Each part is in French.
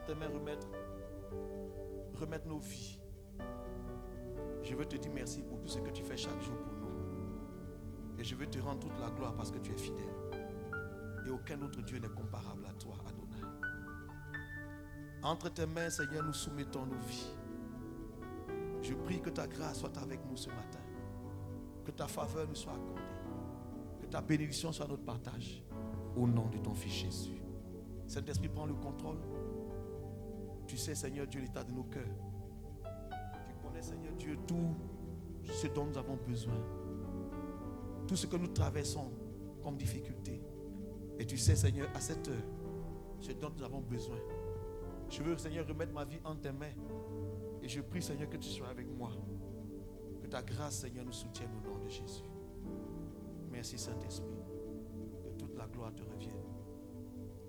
tes mains remettre nos vies. Je veux te dire merci pour tout ce que tu fais chaque jour pour nous. Et je veux te rendre toute la gloire parce que tu es fidèle. Et aucun autre Dieu n'est comparable à toi, Adonai. Entre tes mains, Seigneur, nous soumettons nos vies. Je prie que ta grâce soit avec nous ce matin. Que ta faveur nous soit accordée. Que ta bénédiction soit notre partage. Au nom de ton Fils Jésus. Saint-Esprit, prends le contrôle. Tu sais, Seigneur Dieu, l'état de nos cœurs. Tu connais, Seigneur Dieu, tout ce dont nous avons besoin. Tout ce que nous traversons comme difficulté. Et tu sais, Seigneur, à cette heure, ce dont nous avons besoin. Je veux, Seigneur, remettre ma vie en tes mains. Et je prie, Seigneur, que tu sois avec moi. Que ta grâce, Seigneur, nous soutienne au nom de Jésus. Merci, Saint-Esprit. Que toute la gloire te revienne.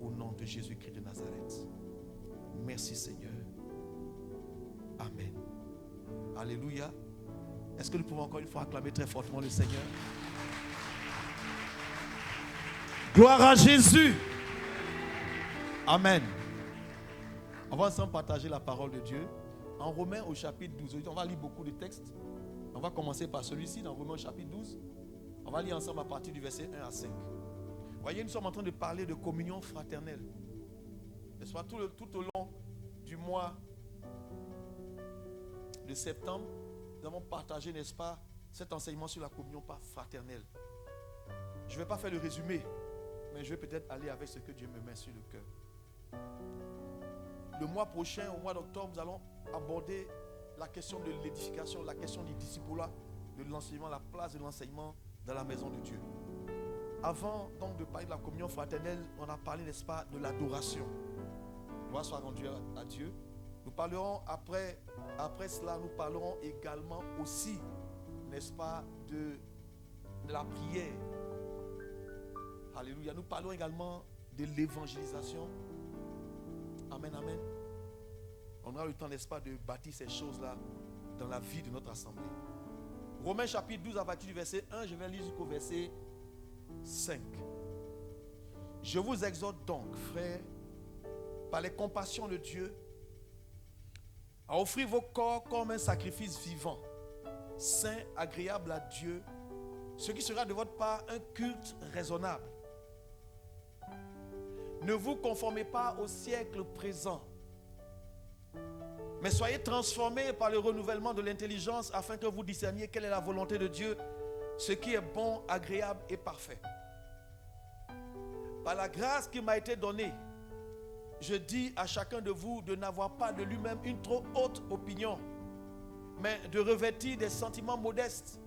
Au nom de Jésus-Christ de Nazareth. Merci, Seigneur. Amen. Alléluia. Est-ce que nous pouvons encore une fois acclamer très fortement le Seigneur? Gloire à Jésus. Amen. On va ensemble partager la parole de Dieu. En Romains au chapitre 12. On va lire beaucoup de textes. On va commencer par celui-ci dans Romains au chapitre 12. On va lire ensemble à partir du verset 1 à 5. Vous voyez, nous sommes en train de parler de communion fraternelle. N'est-ce pas? Tout au long du mois de septembre, nous avons partagé, n'est-ce pas, cet enseignement sur la communion fraternelle. Je ne vais pas faire le résumé, mais je vais peut-être aller avec ce que Dieu me met sur le cœur. Le mois prochain, au mois d'octobre, nous allons aborder la question de l'édification, la question du discipulat, de l'enseignement, la place de l'enseignement dans la maison de Dieu. Avant donc de parler de la communion fraternelle, on a parlé, n'est-ce pas, de l'adoration. Gloire soit rendue à Dieu. Nous parlerons après cela, nous parlerons également aussi, n'est-ce pas, de la prière. Alléluia. Nous parlerons également de l'évangélisation. Amen, amen. On aura le temps, n'est-ce pas, de bâtir ces choses-là dans la vie de notre assemblée. Romains chapitre 12 à partir du verset 1, je vais lire jusqu'au verset 5. Je vous exhorte donc, frères, par les compassions de Dieu, à offrir vos corps comme un sacrifice vivant, saint, agréable à Dieu, ce qui sera de votre part un culte raisonnable. Ne vous conformez pas au siècle présent, mais soyez transformés par le renouvellement de l'intelligence afin que vous discerniez quelle est la volonté de Dieu, ce qui est bon, agréable et parfait. Par la grâce qui m'a été donnée, je dis à chacun de vous de n'avoir pas de lui-même une trop haute opinion, mais de revêtir des sentiments modestes,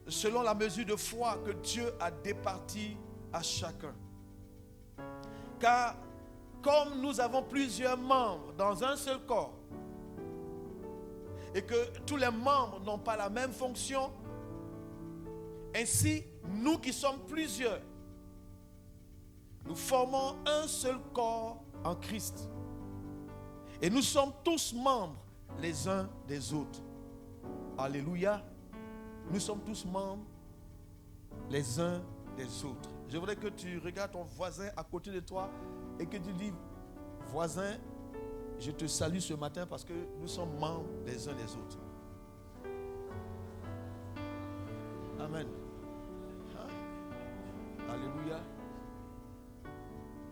selon la mesure de foi que Dieu a départie à chacun. Car comme nous avons plusieurs membres dans un seul corps, et que tous les membres n'ont pas la même fonction, ainsi, nous qui sommes plusieurs, nous formons un seul corps en Christ. Et nous sommes tous membres les uns des autres. Alléluia. Nous sommes tous membres les uns des autres. Je voudrais que tu regardes ton voisin à côté de toi et que tu dis, voisin, je te salue ce matin parce que nous sommes membres les uns des autres. Amen. Alléluia.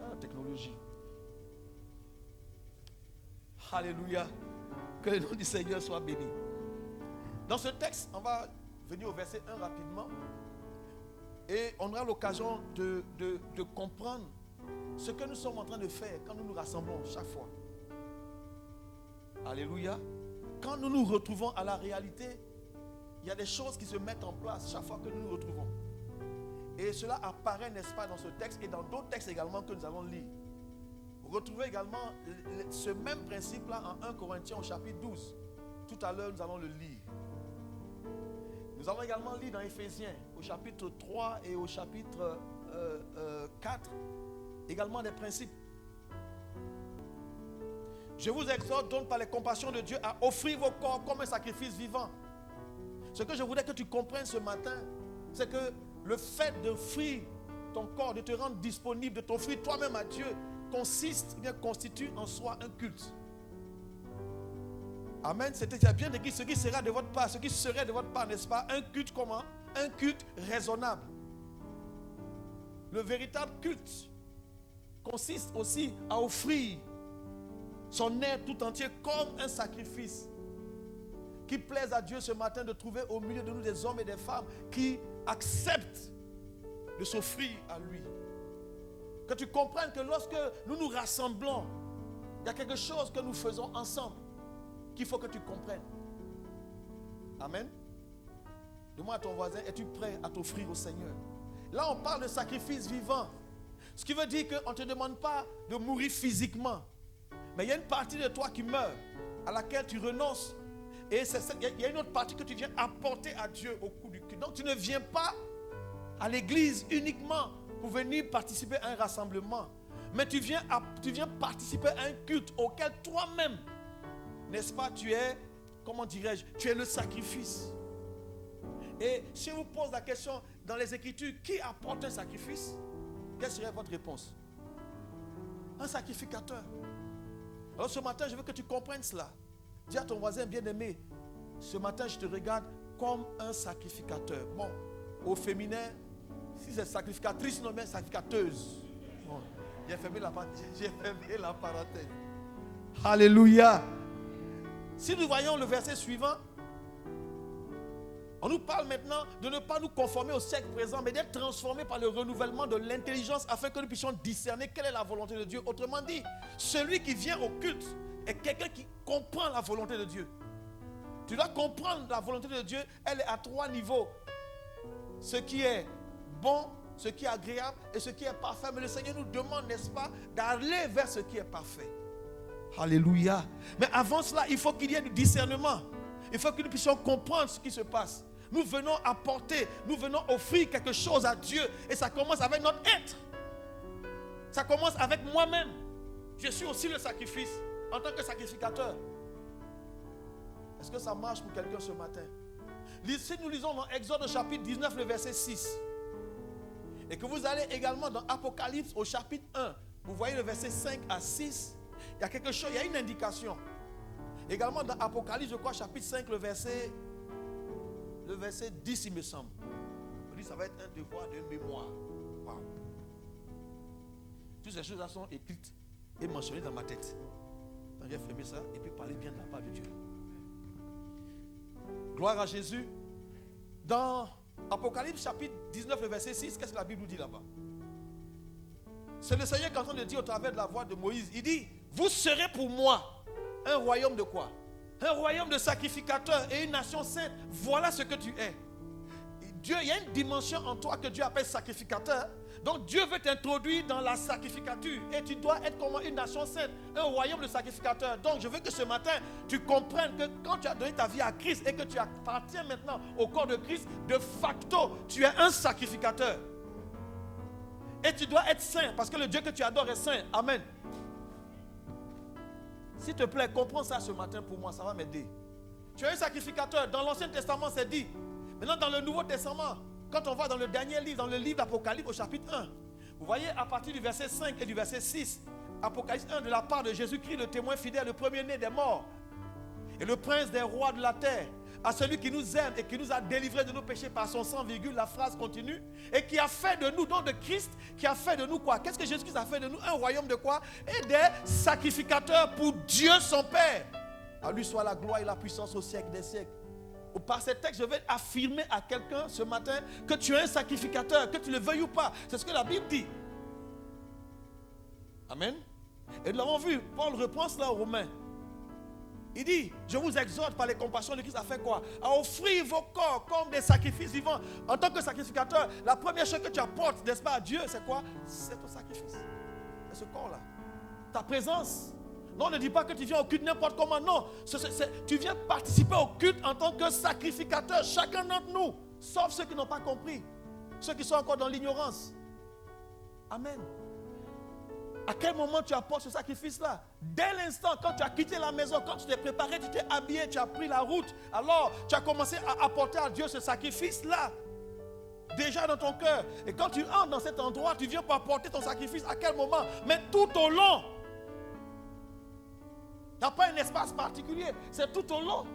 La technologie. Alléluia. Que le nom du Seigneur soit béni. Dans ce texte, on va venir au verset 1 rapidement. Et on aura l'occasion de comprendre ce que nous sommes en train de faire quand nous nous rassemblons chaque fois. Alléluia. Quand nous nous retrouvons à la réalité, il y a des choses qui se mettent en place chaque fois que nous nous retrouvons. Et cela apparaît, n'est-ce pas, dans ce texte et dans d'autres textes également que nous allons lire. Vous retrouvez également ce même principe-là en 1 Corinthiens au chapitre 12. Tout à l'heure, nous allons le lire. Nous allons également lire dans Éphésiens au chapitre 3 et au chapitre 4 également des principes. Je vous exhorte donc par les compassions de Dieu à offrir vos corps comme un sacrifice vivant. Ce que je voudrais que tu comprennes ce matin, c'est que le fait d'offrir ton corps, de te rendre disponible, de t'offrir toi-même à Dieu constitue en soi un culte. Amen. C'était bien écrit, ce qui sera de votre part, ce qui serait de votre part, n'est-ce pas? Un culte comment? Un culte raisonnable. Le véritable culte consiste aussi à offrir son être tout entier comme un sacrifice qui plaise à Dieu ce matin de trouver au milieu de nous des hommes et des femmes qui acceptent de s'offrir à lui. Que tu comprennes que lorsque nous nous rassemblons, il y a quelque chose que nous faisons ensemble qu'il faut que tu comprennes. Amen. Demande à ton voisin, es-tu prêt à t'offrir au Seigneur? Là, on parle de sacrifice vivant. Ce qui veut dire qu'on ne te demande pas de mourir physiquement. Mais il y a une partie de toi qui meurt, à laquelle tu renonces. Et il y a une autre partie que tu viens apporter à Dieu au coup du culte. Donc tu ne viens pas à l'église uniquement pour venir participer à un rassemblement. Mais tu viens participer à un culte auquel toi-même, n'est-ce pas, tu es, comment dirais-je, tu es le sacrifice. Et si on vous pose la question dans les Écritures, qui apporte un sacrifice? Quelle serait votre réponse? Un sacrificateur. Alors ce matin, je veux que tu comprennes cela. Dis à ton voisin bien-aimé, ce matin, je te regarde comme un sacrificateur. Bon, au féminin, si c'est sacrificatrice, non mais sacrificateuse. Bon, j'ai fermé la parenthèse. Alléluia. Si nous voyons le verset suivant, on nous parle maintenant de ne pas nous conformer au siècle présent, mais d'être transformés par le renouvellement de l'intelligence afin que nous puissions discerner quelle est la volonté de Dieu. Autrement dit, celui qui vient au culte est quelqu'un qui comprend la volonté de Dieu. Tu dois comprendre la volonté de Dieu. Elle est à 3 niveaux. Ce qui est bon, ce qui est agréable et ce qui est parfait. Mais le Seigneur nous demande, n'est-ce pas, d'aller vers ce qui est parfait. Alléluia. Mais avant cela, il faut qu'il y ait du discernement. Il faut que nous puissions comprendre ce qui se passe. Nous venons apporter, nous venons offrir quelque chose à Dieu. Et ça commence avec notre être. Ça commence avec moi-même. Je suis aussi le sacrifice en tant que sacrificateur. Est-ce que ça marche pour quelqu'un ce matin? Si nous lisons dans Exode au chapitre 19, le verset 6, et que vous allez également dans Apocalypse au chapitre 1, vous voyez le verset 5 à 6, il y a quelque chose, il y a une indication. Également dans Apocalypse, je crois, chapitre 5, le verset 10, il me semble. Je dis, ça va être un devoir de mémoire. Wow. Toutes ces choses-là sont écrites et mentionnées dans ma tête. Donc j'ai fermé ça et puis parler bien de la part de Dieu. Gloire à Jésus. Dans Apocalypse chapitre 19, le verset 6, qu'est-ce que la Bible nous dit là-bas? C'est le Seigneur qui est en train de dire au travers de la voix de Moïse. Il dit, vous serez pour moi un royaume de quoi? Un royaume de sacrificateurs et une nation sainte. Voilà ce que tu es. Dieu, il y a une dimension en toi que Dieu appelle sacrificateur. Donc Dieu veut t'introduire dans la sacrificature. Et tu dois être comme une nation sainte, un royaume de sacrificateurs. Donc je veux que ce matin, tu comprennes que quand tu as donné ta vie à Christ et que tu appartiens maintenant au corps de Christ, de facto, tu es un sacrificateur. Et tu dois être saint, parce que le Dieu que tu adores est saint. Amen. S'il te plaît, comprends ça ce matin pour moi, ça va m'aider. Tu es un sacrificateur. Dans l'Ancien Testament, c'est dit. Maintenant, dans le Nouveau Testament, quand on va dans le dernier livre, dans le livre d'Apocalypse au chapitre 1, vous voyez à partir du verset 5 et du verset 6, Apocalypse 1, de la part de Jésus-Christ, le témoin fidèle, le premier-né des morts, et le prince des rois de la terre, à celui qui nous aime et qui nous a délivrés de nos péchés par son sang, virgule, la phrase continue, et qui a fait de nous, donc de Christ, qui a fait de nous quoi? Qu'est-ce que Jésus-Christ a fait de nous? Un royaume de quoi? Et des sacrificateurs pour Dieu son Père. À lui soit la gloire et la puissance au siècle des siècles. Par ces textes, je vais affirmer à quelqu'un ce matin que tu es un sacrificateur, que tu le veuilles ou pas. C'est ce que la Bible dit. Amen. Et nous l'avons vu, Paul reprend cela aux Romains. Il dit, je vous exhorte par les compassions de Christ à faire quoi? À offrir vos corps comme des sacrifices vivants. En tant que sacrificateur, la première chose que tu apportes, n'est-ce pas, à Dieu, c'est quoi? C'est ton sacrifice. C'est ce corps-là. Ta présence. Non, ne dis pas que tu viens au culte n'importe comment. Non, tu viens participer au culte en tant que sacrificateur. Chacun d'entre nous, sauf ceux qui n'ont pas compris. Ceux qui sont encore dans l'ignorance. Amen. À quel moment tu apportes ce sacrifice-là? Dès l'instant, quand tu as quitté la maison, quand tu t'es préparé, tu t'es habillé, tu as pris la route, alors tu as commencé à apporter à Dieu ce sacrifice-là. déjà dans ton cœur. Et quand tu entres dans cet endroit, tu viens pour apporter ton sacrifice. À quel moment? Mais tout au long. Il n'y a pas un espace particulier. C'est tout au long.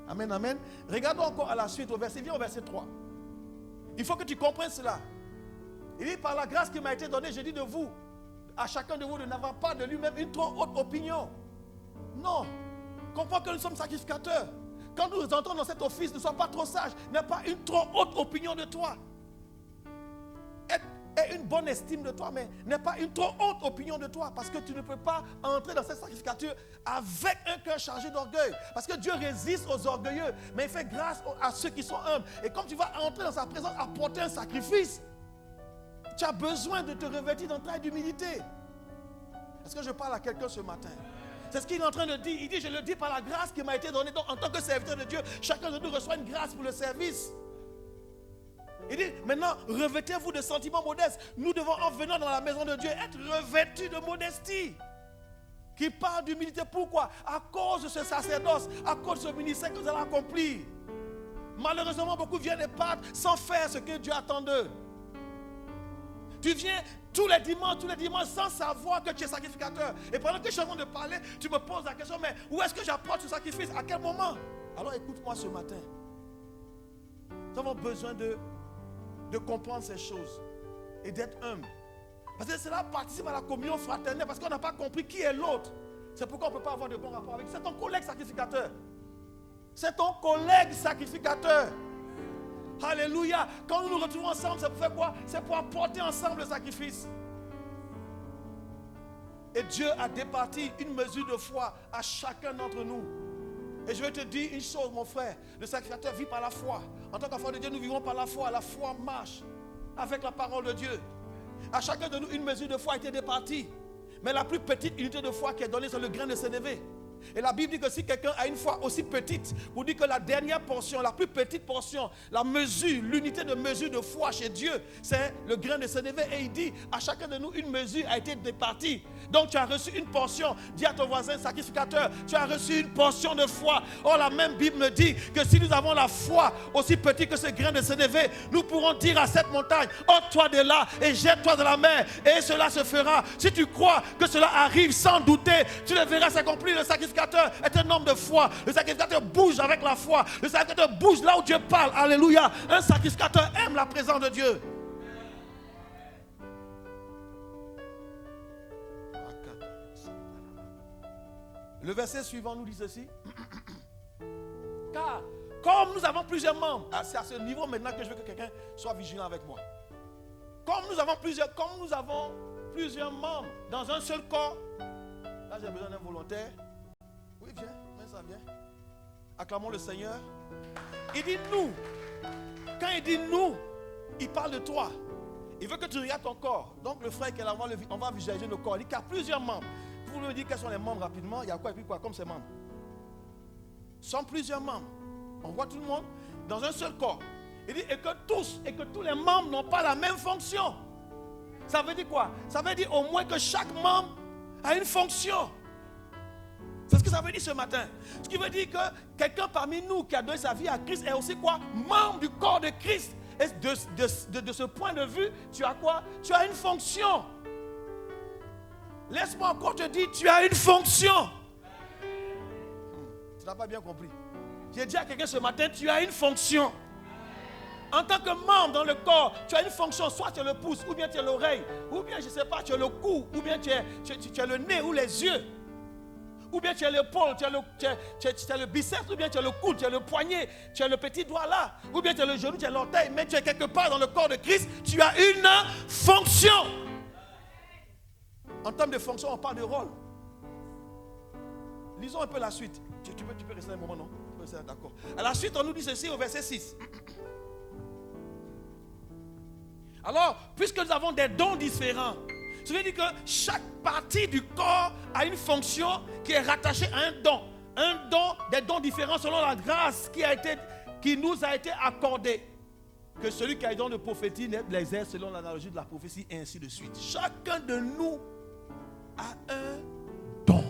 Amen, amen. Regardons encore à la suite au verset. Viens au verset 3. Il faut que tu comprennes cela. Il dit, par la grâce qui m'a été donnée, je dis de vous, à chacun de vous, de n'avoir pas de lui-même une trop haute opinion. Non. Comprends que nous sommes sacrificateurs. Quand nous entrons dans cet office, ne sois pas trop sage. N'aie pas une trop haute opinion de toi. Aie une bonne estime de toi, mais n'aie pas une trop haute opinion de toi. Parce que tu ne peux pas entrer dans cette sacrificature avec un cœur chargé d'orgueil. Parce que Dieu résiste aux orgueilleux, mais il fait grâce à ceux qui sont humbles. Et comme tu vas entrer dans sa présence, apporter un sacrifice, tu as besoin de te revêtir d'un trait d'humilité. Est-ce que je parle à quelqu'un ce matin? C'est ce qu'il est en train de dire. Il dit, je le dis par la grâce qui m'a été donnée. Donc en tant que serviteur de Dieu, chacun de nous reçoit une grâce pour le service. Il dit, maintenant, revêtez-vous de sentiments modestes. Nous devons, en venant dans la maison de Dieu, être revêtus de modestie. Qui parle d'humilité. Pourquoi? À cause de ce sacerdoce, à cause de ce ministère que vous allez accomplir. Malheureusement, beaucoup viennent et partent sans faire ce que Dieu attend d'eux. Tu viens tous les dimanches sans savoir que tu es sacrificateur. Et pendant que je suis en train de parler, tu me poses la question, mais où est-ce que j'apporte ce sacrifice? À quel moment? Alors écoute-moi ce matin. Nous avons besoin de comprendre ces choses et d'être humble. Parce que cela participe à la communion fraternelle, parce qu'on n'a pas compris qui est l'autre. C'est pourquoi on ne peut pas avoir de bons rapports avec. C'est ton collègue sacrificateur. C'est ton collègue sacrificateur. Alléluia. Quand nous nous retrouvons ensemble, c'est pour faire quoi? C'est pour apporter ensemble le sacrifice. Et Dieu a départi une mesure de foi à chacun d'entre nous. Et je vais te dire une chose, mon frère. Le sacrificateur vit par la foi. En tant qu'enfant de Dieu, nous vivons par la foi. La foi marche avec la parole de Dieu. À chacun de nous, une mesure de foi a été départie. Mais la plus petite unité de foi qui est donnée, c'est le grain de sénévé. Et la Bible dit que si quelqu'un a une foi aussi petite, vous dit que la dernière portion, la plus petite portion, la mesure, l'unité de mesure de foi chez Dieu, c'est le grain de sénévé. Et il dit, à chacun de nous, une mesure a été départie. Donc tu as reçu une portion. Dis à ton voisin sacrificateur, tu as reçu une portion de foi. Or la même Bible me dit que si nous avons la foi aussi petite que ce grain de sénévé, nous pourrons dire à cette montagne, ôte-toi de là et jette-toi de la mer. Et cela se fera. Si tu crois que cela arrive sans douter, tu le verras s'accomplir. Le sacrificateur est un homme de foi. Le sacrificateur bouge avec la foi. Le sacrificateur bouge là où Dieu parle. Alléluia. Un sacrificateur aime la présence de Dieu. Le verset suivant nous dit ceci. Car comme nous avons plusieurs membres, c'est à ce niveau maintenant que je veux que quelqu'un soit vigilant avec moi. Comme nous avons plusieurs membres dans un seul corps. Là j'ai besoin d'un volontaire. Oui, viens, ça vient. Acclamons le Seigneur. Il dit nous. Quand il dit nous, il parle de toi. Il veut que tu regardes ton corps. Donc le frère qui est là, on va visualiser le corps. Il dit qu'il y a plusieurs membres. Vous me dites quels sont les membres rapidement. Il y a quoi et puis quoi comme ces membres? Ce sont plusieurs membres. On voit tout le monde dans un seul corps. Il dit et que tous les membres n'ont pas la même fonction. Ça veut dire quoi? Ça veut dire au moins que chaque membre a une fonction. C'est ce que ça veut dire ce matin. Ce qui veut dire que quelqu'un parmi nous qui a donné sa vie à Christ est aussi quoi? Membre du corps de Christ. Et de ce point de vue, tu as quoi? Tu as une fonction. Laisse-moi encore te dire, tu as une fonction. Tu n'as pas bien compris. J'ai dit à quelqu'un ce matin, tu as une fonction. En tant que membre dans le corps, tu as une fonction. Soit tu as le pouce, ou bien tu as l'oreille, ou bien je ne sais pas, tu as le cou, ou bien tu as le nez ou les yeux. Ou bien tu as l'épaule, tu as le biceps, ou bien tu as le coude, tu as le poignet, tu as le petit doigt là, ou bien tu as le genou, tu as l'orteil, mais tu es quelque part dans le corps de Christ, tu as une fonction. En termes de fonction, on parle de rôle. Lisons un peu la suite. Tu peux rester un moment, non? D'accord. À la suite, on nous dit ceci au verset 6. Alors, puisque nous avons des dons différents, ça veut dire que chaque partie du corps a une fonction qui est rattachée à un don. Un don, des dons différents selon la grâce qui nous a été accordée. Que celui qui a le don de prophétie les exerce selon l'analogie de la prophétie et ainsi de suite. Chacun de nous a un don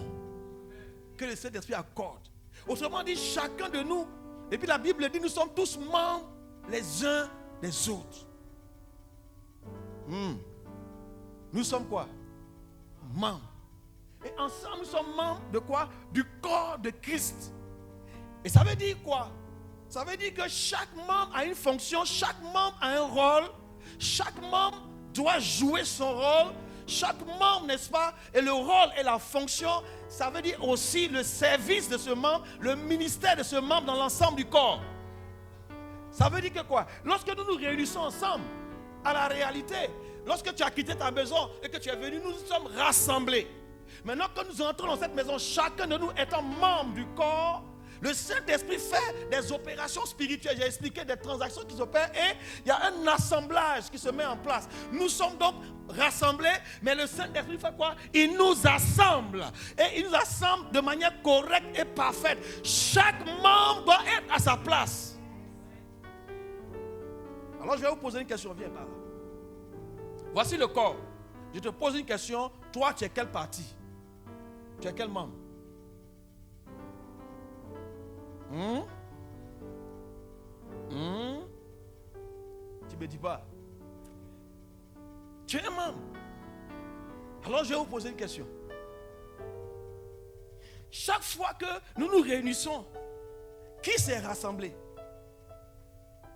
que le Saint-Esprit accorde. Autrement dit, chacun de nous, et puis la Bible dit, nous sommes tous membres les uns des autres. Nous sommes quoi? Membres. Et ensemble, nous sommes membres de quoi? Du corps de Christ. Et ça veut dire quoi? Ça veut dire que chaque membre a une fonction, chaque membre a un rôle, chaque membre doit jouer son rôle, chaque membre, n'est-ce pas? Et le rôle et la fonction, ça veut dire aussi le service de ce membre, le ministère de ce membre dans l'ensemble du corps. Ça veut dire que quoi? Lorsque nous nous réunissons ensemble, à la réalité, lorsque tu as quitté ta maison et que tu es venu, nous nous sommes rassemblés. Maintenant que nous entrons dans cette maison, chacun de nous étant membre du corps, le Saint-Esprit fait des opérations spirituelles. J'ai expliqué des transactions qui s'opèrent et il y a un assemblage qui se met en place. Nous sommes donc rassemblés, mais le Saint-Esprit fait quoi? Il nous assemble. Et il nous assemble de manière correcte et parfaite. Chaque membre doit être à sa place. Alors je vais vous poser une question. Viens par là. Voici le corps. Je te pose une question. Toi, tu es quelle partie? Tu es quel membre? Tu ne me dis pas. Tu es un membre. Alors je vais vous poser une question. Chaque fois que nous nous réunissons, qui s'est rassemblé?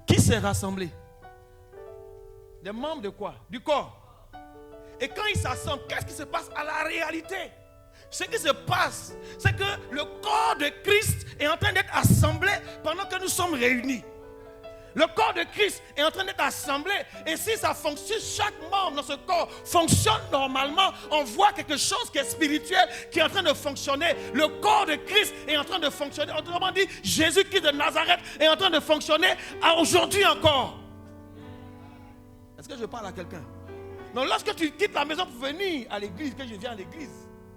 Qui s'est rassemblé? Des membres de quoi? Du corps. Et quand ils s'assemblent, qu'est-ce qui se passe à la réalité? Ce qui se passe, c'est que le corps de Christ est en train d'être assemblé pendant que nous sommes réunis. Le corps de Christ est en train d'être assemblé. Et si ça fonctionne, chaque membre dans ce corps fonctionne normalement, on voit quelque chose qui est spirituel, qui est en train de fonctionner. Le corps de Christ est en train de fonctionner. Autrement dit, Jésus-Christ de Nazareth est en train de fonctionner aujourd'hui encore. Est-ce que je parle à quelqu'un? Donc lorsque tu quittes la maison pour venir à l'église, que je viens à l'église,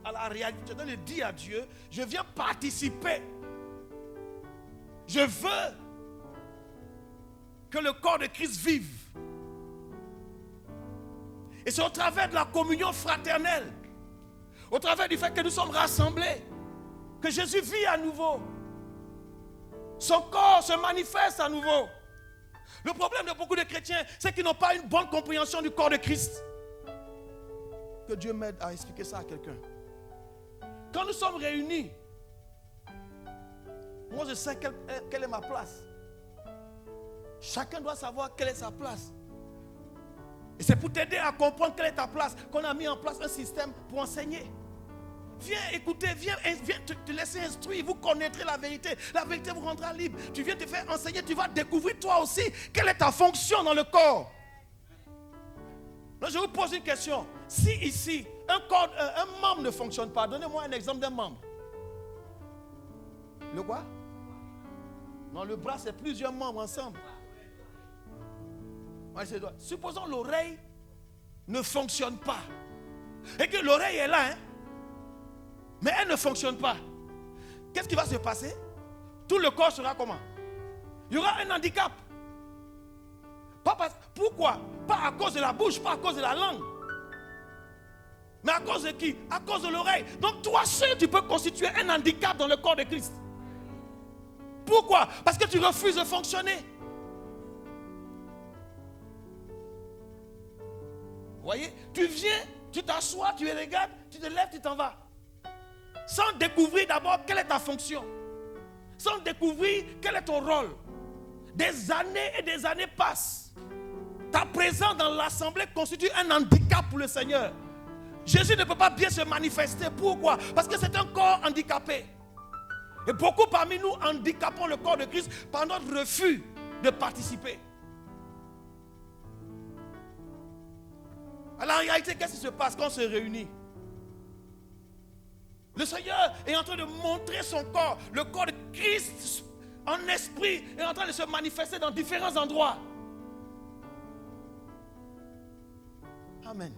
à la réalité, tu dois le dire à Dieu, je viens participer. Je veux que le corps de Christ vive. Et c'est au travers de la communion fraternelle, au travers du fait que nous sommes rassemblés, que Jésus vit à nouveau. Son corps se manifeste à nouveau. Le problème de beaucoup de chrétiens, c'est qu'ils n'ont pas une bonne compréhension du corps de Christ. Que Dieu m'aide à expliquer ça à quelqu'un. Quand nous sommes réunis, moi je sais quelle est ma place. Chacun doit savoir quelle est sa place. Et c'est pour t'aider à comprendre quelle est ta place qu'on a mis en place un système pour enseigner. Viens écouter, viens te laisser instruire, vous connaîtrez la vérité. La vérité vous rendra libre. Tu viens te faire enseigner, tu vas découvrir toi aussi quelle est ta fonction dans le corps. Donc je vous pose une question. Si ici, un membre ne fonctionne pas, donnez-moi un exemple d'un membre. Le quoi? Non, le bras, c'est plusieurs membres ensemble. Supposons l'oreille ne fonctionne pas. Et que l'oreille est là, hein? Mais elle ne fonctionne pas. Qu'est-ce qui va se passer? Tout le corps sera comment? Il y aura un handicap. Pourquoi? Pas à cause de la bouche, pas à cause de la langue. Mais à cause de qui? À cause de l'oreille. Donc toi seul, tu peux constituer un handicap dans le corps de Christ. Pourquoi? Parce que tu refuses de fonctionner. Vous voyez? Tu viens, tu t'assois, tu les regardes, tu te lèves, tu t'en vas. Sans découvrir d'abord quelle est ta fonction. Sans découvrir quel est ton rôle. Des années et des années passent. Ta présence dans l'assemblée constitue un handicap pour le Seigneur. Jésus ne peut pas bien se manifester. Pourquoi? Parce que c'est un corps handicapé. Et beaucoup parmi nous handicapons le corps de Christ par notre refus de participer. À la réalité, qu'est-ce qui se passe quand on se réunit? Le Seigneur est en train de montrer son corps. Le corps de Christ en esprit est en train de se manifester dans différents endroits. Amen.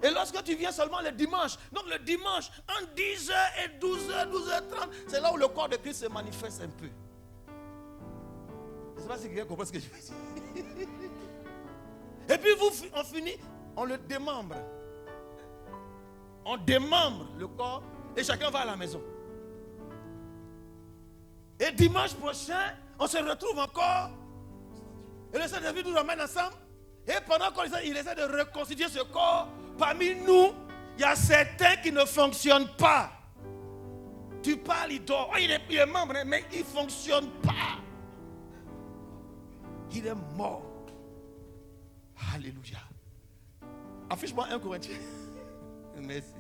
Et lorsque tu viens seulement le dimanche, donc le dimanche, entre 10h et 12h, 12h30, c'est là où le corps de Christ se manifeste un peu. Je ne sais pas si quelqu'un comprend ce que je veux dire. Et puis on finit, on le démembre. On démembre le corps et chacun va à la maison. Et dimanche prochain, on se retrouve encore Et le Saint-Esprit nous ramène ensemble. Et pendant qu'il essaie de reconstituer ce corps, parmi nous, il y a certains qui ne fonctionnent pas. Tu parles, il dort. Oh, il est membre, mais il ne fonctionne pas. Il est mort. Alléluia. Affiche-moi 1 Corinthiens. Merci.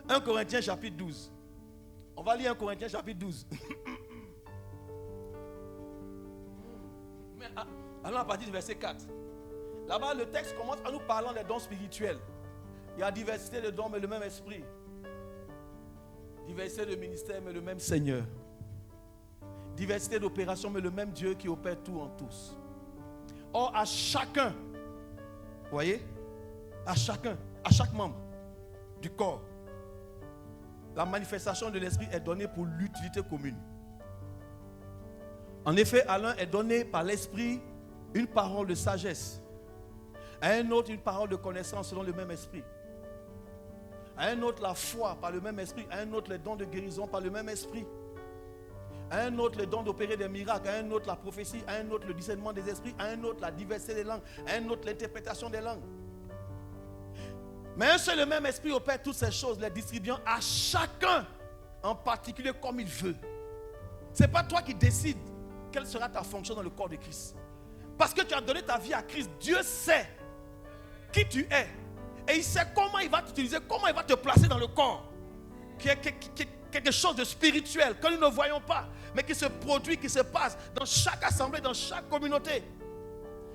1 Corinthiens chapitre 12. On va lire 1 Corinthiens chapitre 12. Mais allons à partir du verset 4. Là-bas, le texte commence en nous parlant des dons spirituels. Il y a diversité de dons, mais le même esprit. Diversité de ministères, mais le même Seigneur. Diversité d'opérations, mais le même Dieu qui opère tout en tous. Or, à chacun, vous voyez, à chacun, à chaque membre du corps, la manifestation de l'esprit est donnée pour l'utilité commune. En effet, à l'un est donné par l'esprit une parole de sagesse, à un autre une parole de connaissance selon le même esprit, à un autre la foi par le même esprit, à un autre les dons de guérison par le même esprit, à un autre les dons d'opérer des miracles, à un autre la prophétie, à un autre le discernement des esprits, à un autre la diversité des langues, à un autre l'interprétation des langues. Mais un seul et même esprit opère toutes ces choses, les distribuant à chacun en particulier comme il veut. Ce n'est pas toi qui décides quelle sera ta fonction dans le corps de Christ. Parce que tu as donné ta vie à Christ, Dieu sait qui tu es. Et il sait comment il va t'utiliser, comment il va te placer dans le corps. Quelque chose de spirituel que nous ne voyons pas, mais qui se produit, qui se passe dans chaque assemblée, dans chaque communauté.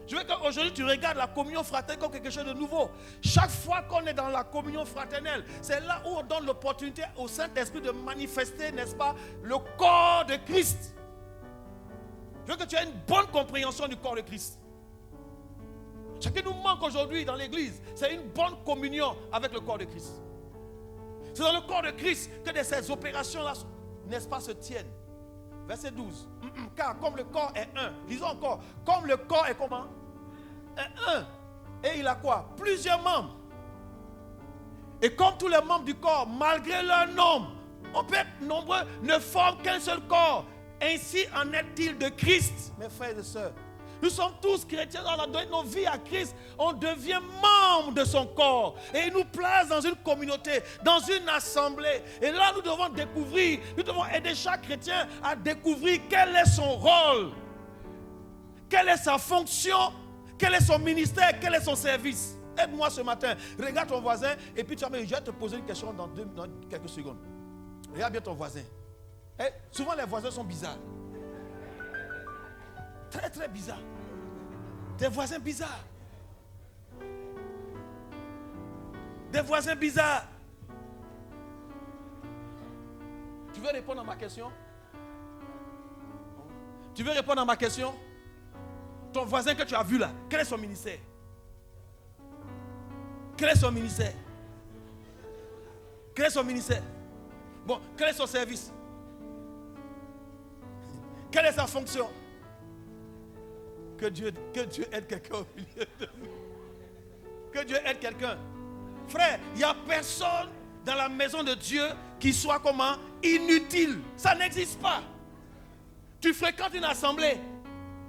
Je veux qu'aujourd'hui tu regardes la communion fraternelle comme quelque chose de nouveau. Chaque fois qu'on est dans la communion fraternelle, c'est là où on donne l'opportunité au Saint-Esprit de manifester, n'est-ce pas, le corps de Christ. Je veux que tu aies une bonne compréhension du corps de Christ. Ce qui nous manque aujourd'hui dans l'église, c'est une bonne communion avec le corps de Christ. C'est dans le corps de Christ que ces opérations-là, n'est-ce pas, se tiennent. Verset 12. Car comme le corps est un, lisons encore, comme le corps est comment? Est un. Et il a quoi? Plusieurs membres. Et comme tous les membres du corps, malgré leur nombre, on peut être nombreux, ne forment qu'un seul corps. Ainsi en est-il de Christ, mes frères et sœurs. Nous sommes tous chrétiens, on a donné nos vies à Christ, on devient membre de son corps. Et il nous place dans une communauté, dans une assemblée. Et là, nous devons découvrir, nous devons aider chaque chrétien à découvrir quel est son rôle, quelle est sa fonction, quel est son ministère, quel est son service. Aide-moi ce matin, regarde ton voisin et puis tu vas me dire, je vais te poser une question dans quelques secondes. Regarde bien ton voisin. Et souvent les voisins sont bizarres. Très très bizarre. Des voisins bizarres. Des voisins bizarres. Tu veux répondre à ma question? Tu veux répondre à ma question? Ton voisin que tu as vu là, quel est son ministère? Quel est son ministère? Quel est son ministère? Bon, quel est son service? Quelle est sa fonction? Que Dieu aide quelqu'un au milieu de nous. Que Dieu aide quelqu'un. Frère, il n'y a personne dans la maison de Dieu qui soit comment? Inutile. Ça n'existe pas. Tu fréquentes une assemblée.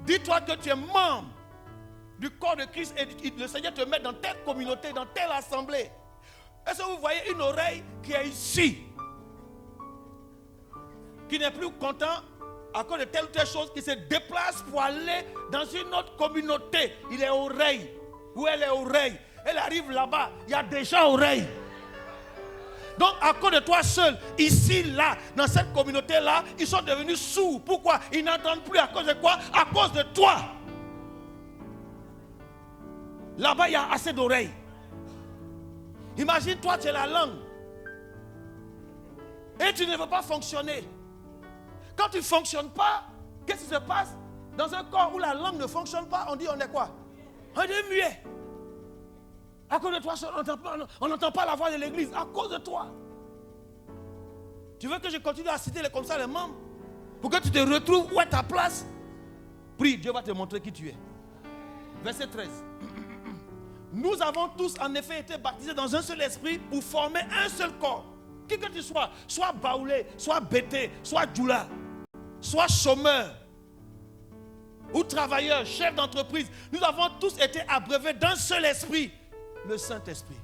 Dis-toi que tu es membre du corps de Christ et le Seigneur te met dans telle communauté, dans telle assemblée. Est-ce que vous voyez une oreille qui est ici, qui n'est plus content à cause de telle ou telle chose, qui se déplace pour aller dans une autre communauté? Il est oreille. Où elle est oreille? Elle arrive là-bas, il y a des gens oreilles. Donc à cause de toi seul, ici, là, dans cette communauté-là, ils sont devenus sourds. Pourquoi? Ils n'entendent plus. À cause de quoi? À cause de toi. Là-bas, il y a assez d'oreilles. Imagine, toi, tu es la langue. Et tu ne veux pas fonctionner. Quand tu ne fonctionnes pas, qu'est-ce qui se passe? Dans un corps où la langue ne fonctionne pas, on dit on est quoi? On est muet. À cause de toi, on n'entend pas la voix de l'église. À cause de toi. Tu veux que je continue à citer comme ça les membres? Pour que tu te retrouves où est ta place? Prie, Dieu va te montrer qui tu es. Verset 13. Nous avons tous en effet été baptisés dans un seul esprit pour former un seul corps. Qui que tu sois, soit baoulé, soit bêté, soit djoula, soit chômeur. ou travailleurs, chefs d'entreprise, nous avons tous été abreuvés d'un seul esprit, le Saint-Esprit.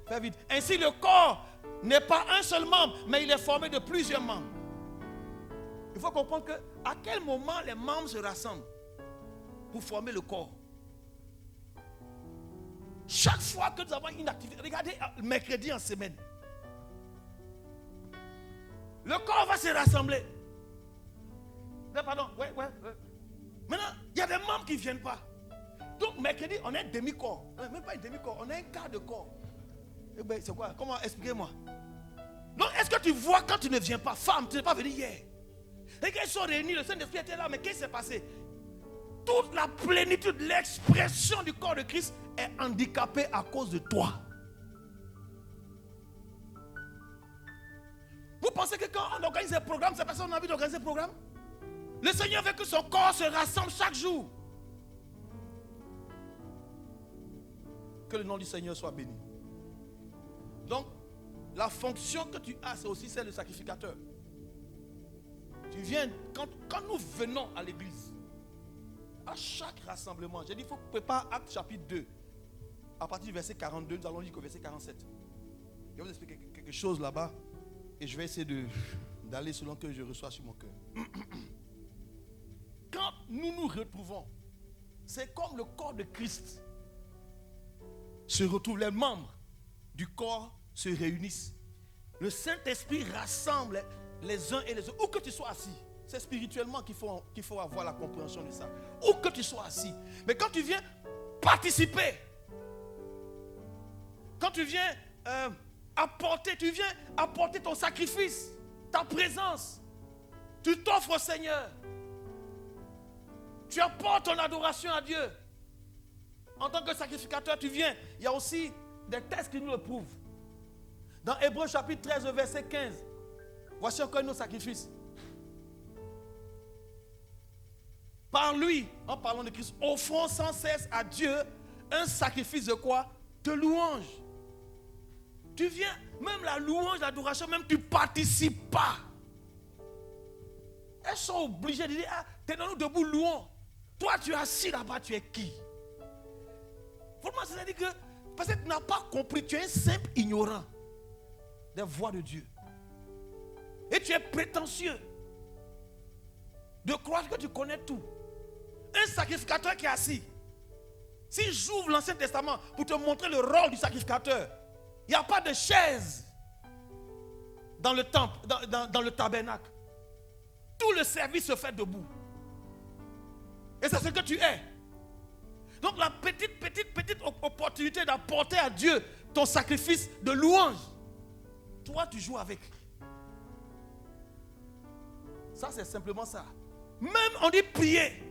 Fais vite. Ainsi, le corps n'est pas un seul membre, mais il est formé de plusieurs membres. Il faut comprendre que à quel moment les membres se rassemblent pour former le corps. Chaque fois que nous avons une activité, regardez, mercredi en semaine, le corps va se rassembler. Non, pardon, ouais. Maintenant, il y a des membres qui ne viennent pas. Donc, mercredi, on a un demi-corps. Même pas un demi-corps, on a un quart de corps. Eh bien, c'est quoi? Comment? Expliquez-moi. Donc, est-ce que tu vois quand tu ne viens pas, femme, tu n'es pas venu hier? Et quand ils sont réunis, le Saint-Esprit était là, mais qu'est-ce qui s'est passé? Toute la plénitude, l'expression du corps de Christ est handicapée à cause de toi. Vous pensez que quand on organise un programme, c'est parce qu'on a envie d'organiser un programme? Le Seigneur veut que son corps se rassemble chaque jour. Que le nom du Seigneur soit béni. Donc, la fonction que tu as, c'est aussi celle de sacrificateur. Tu viens, quand nous venons à l'église, à chaque rassemblement, j'ai dit, il faut préparer Actes chapitre 2. À partir du verset 42, nous allons lire au verset 47. Je vais vous expliquer quelque chose là-bas. Et je vais essayer d'aller selon que je reçois sur mon cœur. Quand nous nous retrouvons, c'est comme le corps de Christ se retrouve, les membres du corps se réunissent. Le Saint-Esprit rassemble les uns et les autres. Où que tu sois assis, c'est spirituellement qu'il faut avoir la compréhension de ça. Où que tu sois assis. Mais quand tu viens participer, quand tu viens tu viens apporter ton sacrifice, ta présence, tu t'offres au Seigneur. Tu apportes ton adoration à Dieu. En tant que sacrificateur, tu viens. Il y a aussi des textes qui nous le prouvent. Dans Hébreux chapitre 13, verset 15. Voici encore nos sacrifices. Par lui, en parlant de Christ, offrons sans cesse à Dieu un sacrifice de quoi? De louange. Tu viens, même la louange, l'adoration, même tu ne participes pas. Elles sont obligées de dire, ah, tenons-nous debout, louons. Toi, tu es assis là-bas, tu es qui? Vraiment, c'est-à-dire que, parce que tu n'as pas compris, tu es un simple ignorant des voix de Dieu. Et tu es prétentieux de croire que tu connais tout. Un sacrificateur qui est assis. Si j'ouvre l'Ancien Testament pour te montrer le rôle du sacrificateur, il n'y a pas de chaise dans le temple, dans le tabernacle. Tout le service se fait debout. Et c'est ce que tu es. Donc la petite opportunité d'apporter à Dieu ton sacrifice de louange, toi tu joues avec. Ça c'est simplement ça. Même on dit prier.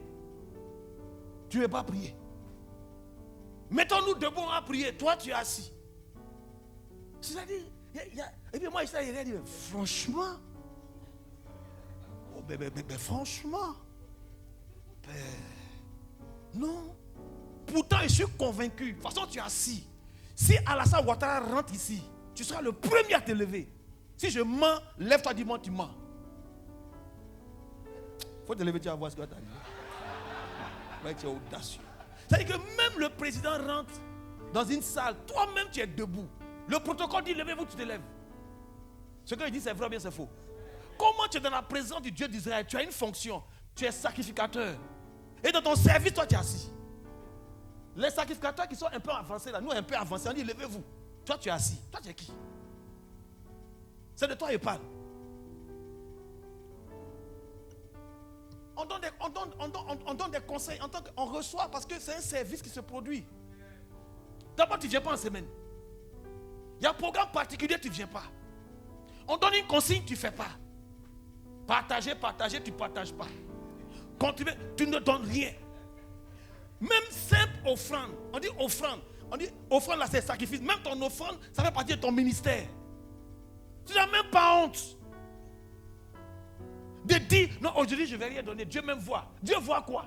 Tu ne veux pas prier. Mettons-nous debout à prier. Toi tu es assis. C'est-à-dire, et puis moi je dis, franchement, oh, franchement, non. Pourtant, je suis convaincu. De toute façon, tu es assis. Si Alassane Ouattara rentre ici, tu seras le premier à te lever. Si je mens, lève-toi, dis-moi, tu mens. Il faut te lever, tu vas voir ce que tu as dit. Mais tu es audacieux. C'est-à-dire que même le président rentre dans une salle, toi-même tu es debout. Le protocole dit levez-vous, tu te lèves. Ce qu'il dit, c'est vrai ou bien c'est faux? Comment tu es dans la présence du Dieu d'Israël? Tu as une fonction. Tu es sacrificateur. Et dans ton service, toi, tu es assis. Les sacrificateurs qui sont un peu avancés, là, nous un peu avancés, on dit levez-vous. Toi, tu es assis. Toi, tu es qui? C'est de toi qu'il parle. On donne des conseils. On reçoit parce que c'est un service qui se produit. D'abord, tu ne viens pas en semaine. Il y a un programme particulier, tu ne viens pas. On donne une consigne, tu ne fais pas. Partager, tu ne partages pas. Contribuer, tu ne donnes rien. Même simple offrande. On dit offrande. On dit offrande là, c'est sacrifice. Même ton offrande, ça fait partie de ton ministère. Tu n'as même pas honte de dire, non, aujourd'hui je ne vais rien donner. Dieu même voit. Dieu voit quoi?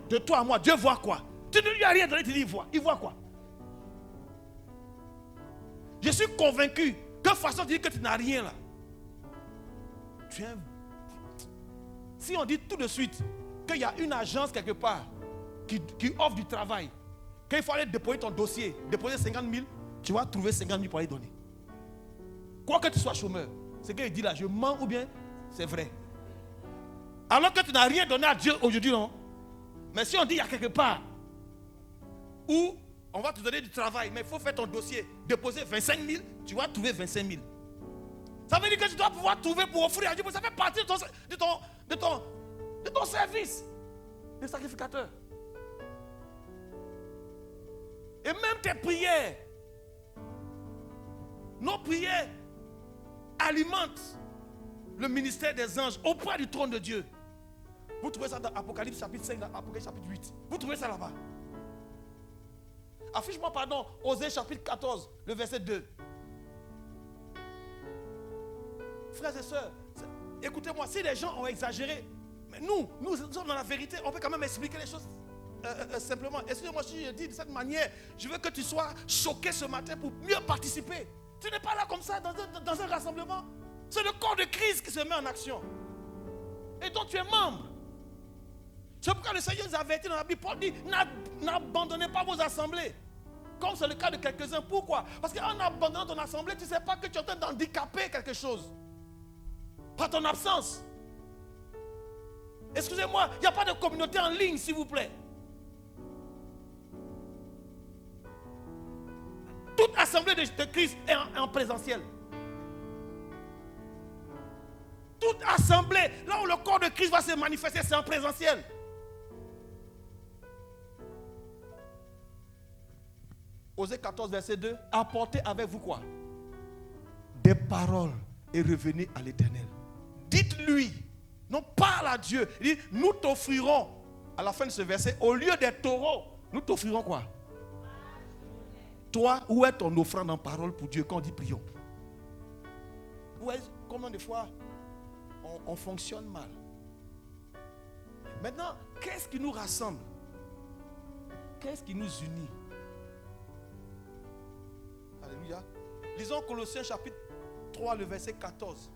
De toi à moi, Dieu voit quoi? Tu ne lui as rien donné, tu dis, il voit. Il voit quoi? Je suis convaincu que façon de dire que tu n'as rien là. Tu es un si on dit tout de suite qu'il y a une agence quelque part qui offre du travail, qu'il faut aller déposer ton dossier, déposer 50 000, tu vas trouver 50 000 pour aller donner. Quoi que tu sois chômeur, c'est qu'il dit là, je mens ou bien c'est vrai. Alors que tu n'as rien donné à Dieu aujourd'hui, non? Mais si on dit il y a quelque part où on va te donner du travail, mais il faut faire ton dossier, déposer 25 000, tu vas trouver 25 000. Ça veut dire que tu dois pouvoir trouver pour offrir à Dieu. Ça fait partie de ton service de sacrificateur. Et même tes prières, nos prières alimentent le ministère des anges auprès du trône de Dieu. Vous trouvez ça dans Apocalypse chapitre 5, Apocalypse chapitre 8. Vous trouvez ça là-bas. Affiche-moi, pardon, Osée chapitre 14, le verset 2. Frères et sœurs, écoutez-moi, si les gens ont exagéré, mais nous sommes dans la vérité, on peut quand même expliquer les choses simplement. Excusez-moi si je dis de cette manière, je veux que tu sois choqué ce matin pour mieux participer. Tu n'es pas là comme ça dans un rassemblement. C'est le corps de Christ qui se met en action. Et dont tu es membre. C'est pourquoi le Seigneur nous a avertis dans la Bible. Paul dit, n'abandonnez pas vos assemblées. Comme c'est le cas de quelques-uns. Pourquoi? Parce qu'en abandonnant ton assemblée, tu ne sais pas que tu es en train d'handicaper quelque chose. Par ton absence. Excusez-moi, il n'y a pas de communauté en ligne, s'il vous plaît. Toute assemblée de Christ est en présentiel. Toute assemblée, là où le corps de Christ va se manifester, c'est en présentiel. Osée 14, verset 2. Apportez avec vous quoi? Des paroles et revenez à l'Éternel. Dites-lui, non, parle à Dieu. Il dit, nous t'offrirons, à la fin de ce verset, au lieu des taureaux, nous t'offrirons quoi? Toi, où est ton offrande en parole pour Dieu quand on dit prions? Combien de fois on fonctionne mal? Maintenant, qu'est-ce qui nous rassemble? Qu'est-ce qui nous unit? Alléluia. Lisons Colossiens chapitre 3, le verset 14.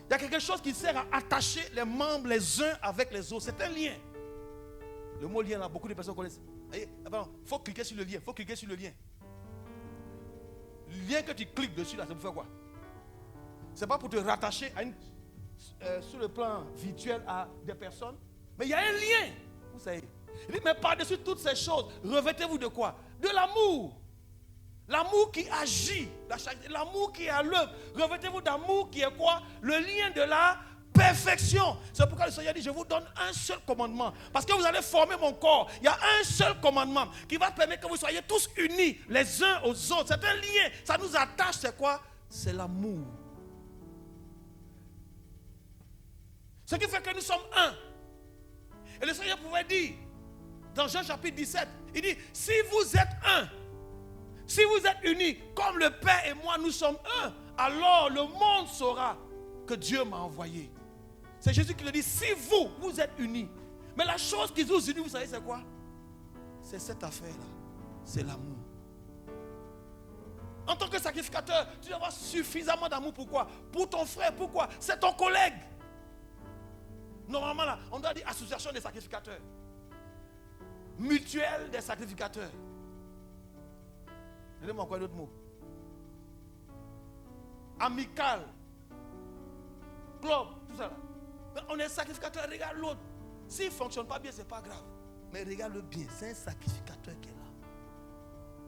Il y a quelque chose qui sert à attacher les membres les uns avec les autres. C'est un lien. Le mot lien, là, beaucoup de personnes connaissent. Il faut cliquer sur le lien. Il faut cliquer sur le lien. Le lien que tu cliques dessus, là, c'est pour faire quoi? C'est pas pour te rattacher sur le plan virtuel à des personnes. Mais il y a un lien. Vous savez. Il dit, mais par-dessus toutes ces choses, revêtez-vous de quoi? De l'amour. L'amour qui agit, l'amour qui est à l'œuvre. Revêtez-vous d'amour qui est quoi? Le lien de la perfection. C'est pourquoi le Seigneur dit, je vous donne un seul commandement. Parce que vous allez former mon corps. Il y a un seul commandement qui va permettre que vous soyez tous unis les uns aux autres. C'est un lien. Ça nous attache, c'est quoi? C'est l'amour. Ce qui fait que nous sommes un. Et le Seigneur pouvait dire, dans Jean chapitre 17, il dit, si vous êtes un, si vous êtes unis, comme le Père et moi, nous sommes un, alors le monde saura que Dieu m'a envoyé. C'est Jésus qui le dit, si vous êtes unis. Mais la chose qui vous unit, vous savez c'est quoi? C'est cette affaire-là. C'est l'amour. En tant que sacrificateur, tu dois avoir suffisamment d'amour. Pourquoi? Pour ton frère. Pourquoi? C'est ton collègue. Normalement, là, on doit dire association des sacrificateurs. Mutuelle des sacrificateurs. Donnez-moi encore d'autres mots. Amical. Club, tout ça là. Mais on est sacrificateur, regarde l'autre. S'il ne fonctionne pas bien, ce n'est pas grave. Mais regarde-le bien, c'est un sacrificateur qui est là.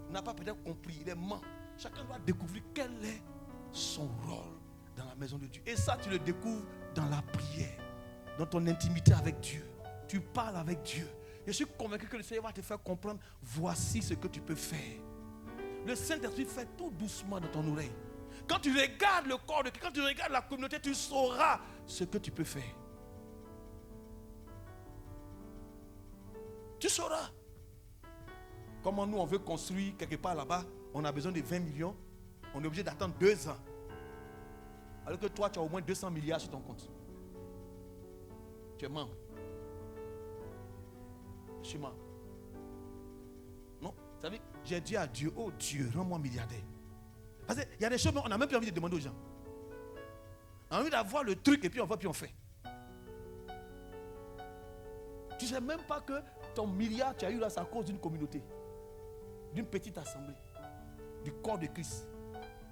Il n'a pas peut-être compris, il est ment. Chacun doit découvrir quel est son rôle dans la maison de Dieu. Et ça, tu le découvres dans la prière, dans ton intimité avec Dieu. Tu parles avec Dieu. Je suis convaincu que le Seigneur va te faire comprendre, voici ce que tu peux faire. Le Saint-Esprit fait tout doucement dans ton oreille. Quand tu regardes le corps de Christ, quand tu regardes la communauté, tu sauras ce que tu peux faire. Tu sauras. Comment nous, on veut construire quelque part là-bas, on a besoin de 20 millions, on est obligé d'attendre 2 ans. Alors que toi, tu as au moins 200 milliards sur ton compte. Tu es membre. Je suis membre. Non, vous savez, j'ai dit à Dieu, oh Dieu, rends-moi milliardaire. Parce qu'il y a des choses, on n'a même plus envie de demander aux gens. On a envie d'avoir le truc et puis on va, puis on fait. Tu ne sais même pas que ton milliard, tu as eu là, c'est à cause d'une communauté, d'une petite assemblée, du corps de Christ.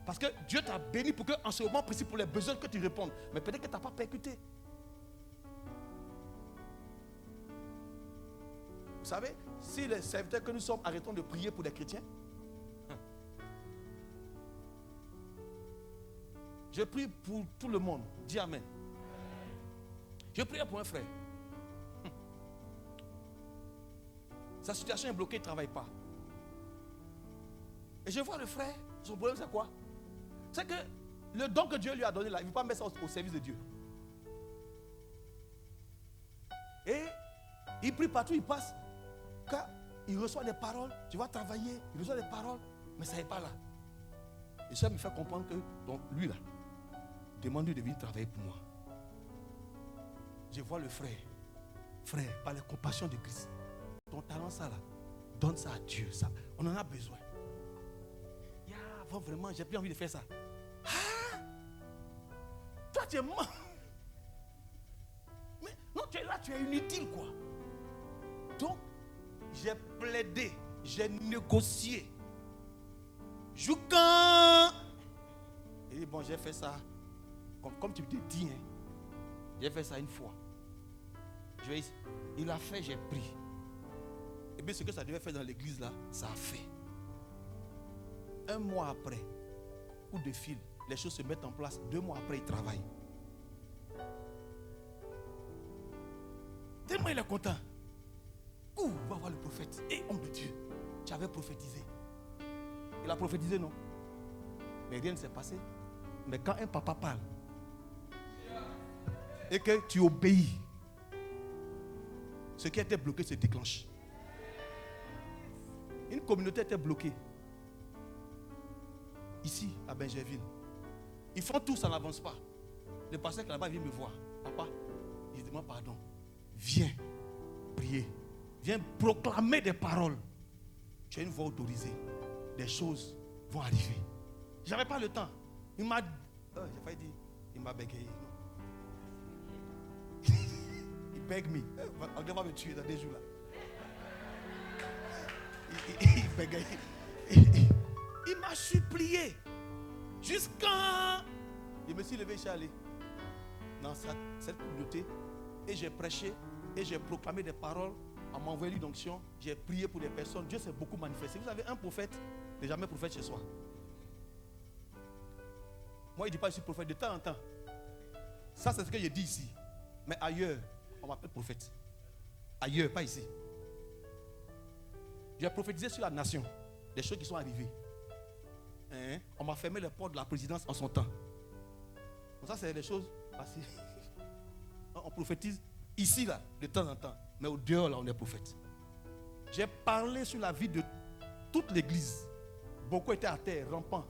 Parce que Dieu t'a béni pour qu'en ce moment précis, pour les besoins que tu répondes. Mais peut-être que tu n'as pas percuté. Vous savez, si les serviteurs que nous sommes arrêtons de prier pour les chrétiens, je prie pour tout le monde. Dis Amen. Je prie pour un frère. Sa situation est bloquée, il ne travaille pas. Et je vois le frère, son problème c'est quoi? C'est que le don que Dieu lui a donné là, il ne veut pas mettre ça au service de Dieu. Et il prie partout, il passe. Quand il reçoit des paroles, tu vas travailler, il reçoit des paroles, mais ça n'est pas là. Et ça me fait comprendre que, donc lui là, demande-lui de venir travailler pour moi. Je vois le frère, par la compassion de Christ, ton talent ça là, donne ça à Dieu, ça, on en a besoin. Avant vraiment, j'ai plus envie de faire ça. Ah, toi tu es mort. Mais non, tu es là, tu es inutile quoi. Donc, j'ai plaidé, j'ai négocié. Joukan. Et bon, j'ai fait ça. Comme tu te dis, hein, j'ai fait ça une fois. Il a fait, j'ai pris. Et bien ce que ça devait faire dans l'église là, ça a fait. Un mois après, coup de fil, les choses se mettent en place. 2 mois après, il travaille. Tellement il est content. Va voir le prophète. Et homme de Dieu, tu avais prophétisé. Il a prophétisé, non? Mais rien ne s'est passé. Mais quand un papa parle et que tu obéis, ce qui était bloqué se déclenche. Une communauté était bloquée. Ici, à Benjerville. Ils font tout, ça n'avance pas. Le pasteur qui est là-bas vient me voir. Papa, je demande pardon. Viens prier. Viens proclamer des paroles. Tu as une voix autorisée. Des choses vont arriver. Je n'avais pas le temps. Il m'a... j'ai failli dire, il m'a bégayé. Il bègue me. On va me tuer dans des jours là. Il bégaye. Il m'a supplié. Jusqu'à... Je me suis levé, je suis allé dans cette communauté. Et j'ai prêché. Et j'ai proclamé des paroles. On m'a envoyé l'onction. J'ai prié pour des personnes. Dieu s'est beaucoup manifesté. Vous avez un prophète, n'est jamais prophète chez soi. Moi, il ne dit pas que je suis prophète de temps en temps. Ça, c'est ce que je dis ici. Mais ailleurs, on m'appelle prophète. Ailleurs, pas ici. J'ai prophétisé sur la nation. Des choses qui sont arrivées. On m'a fermé les portes de la présidence en son temps. Donc ça, c'est des choses passées. On prophétise ici, là, de temps en temps. Mais au dehors, là, on est prophète. J'ai parlé sur la vie de toute l'église. Beaucoup étaient à terre, rampants.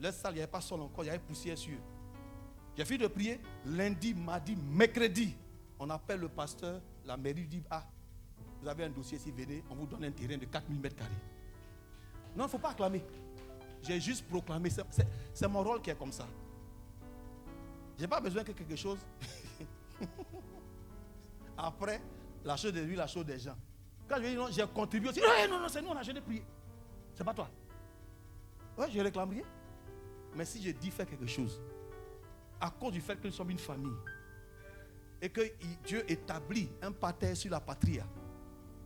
Leur salle, il n'y avait pas sol encore, il y avait poussière sur eux. J'ai fini de prier. Lundi, mardi, mercredi, on appelle le pasteur, la mairie dit, vous avez un dossier ici, venez, on vous donne un terrain de 4000 mètres carrés. Non, il ne faut pas acclamer. J'ai juste proclamé. C'est mon rôle qui est comme ça. Je n'ai pas besoin que quelque chose. Après, la chose de lui, la chose des gens. Quand je dis non, j'ai contribué aussi. Non, c'est nous, on a jamais prié. C'est pas toi. Ouais, je réclame rien. Mais si je dis faire quelque chose, à cause du fait que nous sommes une famille, et que Dieu établit un parterre sur la patrie,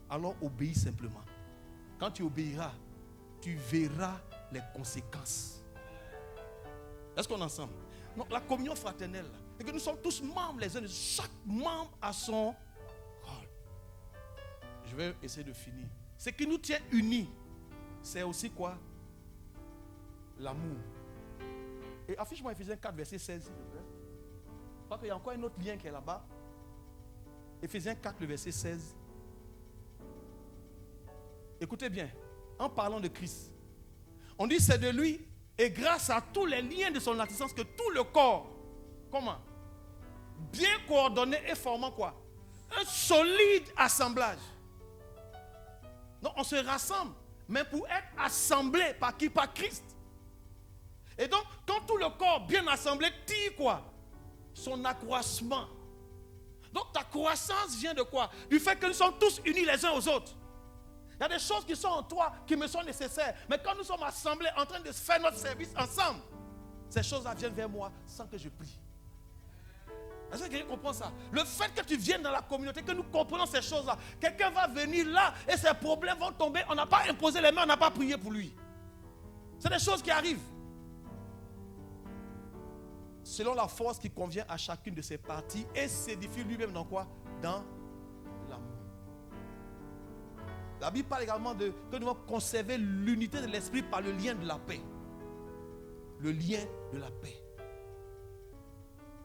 alors obéis simplement. Quand tu obéiras, tu verras les conséquences. Est-ce qu'on est ensemble? Donc la communion fraternelle, c'est que nous sommes tous membres les uns. Chaque membre a son rôle. Je vais essayer de finir. Ce qui nous tient unis, c'est aussi quoi? L'amour. Et affiche-moi Ephésiens 4, verset 16, s'il te plaît. Parce qu'il y a encore un autre lien qui est là-bas. Ephésiens 4, le verset 16. Écoutez bien. En parlant de Christ, on dit c'est de lui et grâce à tous les liens de son assistance que tout le corps, comment? Bien coordonné et formant quoi? Un solide assemblage. Donc on se rassemble, mais pour être assemblé par qui? Par Christ. Et donc quand tout le corps bien assemblé tire quoi? Son accroissement. Donc ta croissance vient de quoi? Du fait que nous sommes tous unis les uns aux autres. Il y a des choses qui sont en toi qui me sont nécessaires. Mais quand nous sommes assemblés en train de faire notre service ensemble, ces choses-là viennent vers moi sans que je prie. Est-ce que quelqu'un comprend ça? Le fait que tu viennes dans la communauté, que nous comprenons ces choses-là, quelqu'un va venir là et ses problèmes vont tomber. On n'a pas imposé les mains, on n'a pas prié pour lui. C'est des choses qui arrivent. Selon la force qui convient à chacune de ses parties et s'édifie lui-même dans quoi? Dans l'amour. La Bible parle également que nous devons conserver l'unité de l'esprit par le lien de la paix. Le lien de la paix.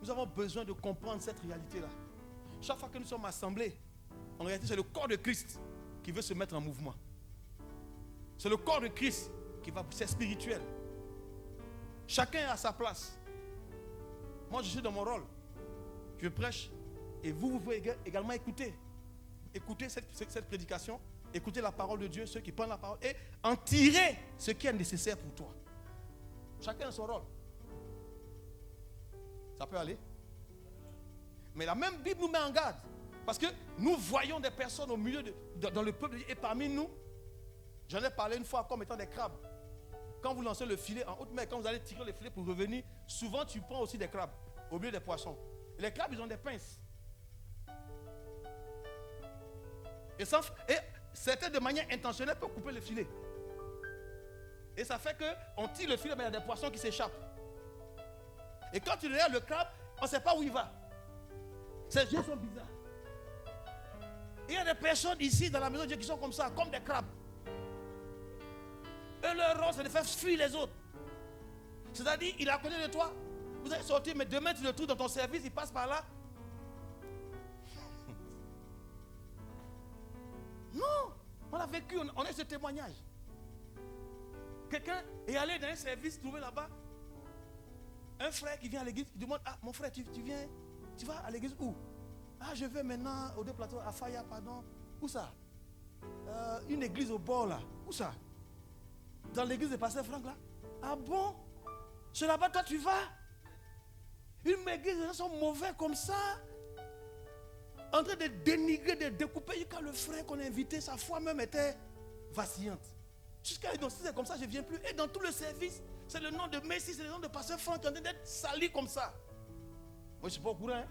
Nous avons besoin de comprendre cette réalité-là. Chaque fois que nous sommes assemblés, en réalité, c'est le corps de Christ qui veut se mettre en mouvement. C'est le corps de Christ qui va, c'est spirituel. Chacun est à sa place. Moi, je suis dans mon rôle. Je prêche et vous pouvez également écouter. Écoutez cette prédication, écoutez la parole de Dieu, ceux qui prennent la parole et en tirer ce qui est nécessaire pour toi. Chacun a son rôle. Ça peut aller. Mais la même Bible nous met en garde. Parce que nous voyons des personnes au milieu dans le peuple et parmi nous, j'en ai parlé une fois comme étant des crabes. Quand vous lancez le filet en haute mer, quand vous allez tirer le filet pour revenir, souvent tu prends aussi des crabes au milieu des poissons. Et les crabes, ils ont des pinces. Et certains de manière intentionnelle peuvent couper le filet. Et ça fait qu'on tire le filet, mais il y a des poissons qui s'échappent. Et quand tu regardes le crabe, on ne sait pas où il va. Ses yeux sont bizarres. Il y a des personnes ici dans la maison de Dieu qui sont comme ça, comme des crabes. Et leur rôle, c'est de faire fuir les autres. C'est-à-dire, il est à côté de toi, vous allez sortir, mais demain tu le trouves dans ton service, il passe par là. Non, on a vécu, on a ce témoignage. Quelqu'un est allé dans un service, trouvé là-bas. Un frère qui vient à l'église, il demande, ah mon frère, tu viens, tu vas à l'église où? Ah, je vais maintenant au deux plateaux, à Faya, pardon. Où ça? Une église au bord là. Où ça? Dans l'église de Pasteur Franck là. Ah bon? C'est là-bas, toi tu vas? Une église, les gens sont mauvais comme ça. En train de dénigrer, de découper. Quand le frère qu'on a invité, sa foi même était vacillante. Jusqu'à dire, si c'est comme ça, je ne viens plus. Et dans tout le service, c'est le nom de Messi, c'est le nom de Pasteur Franck qui est en train d'être sali comme ça. Moi, je ne suis pas au courant. Hein?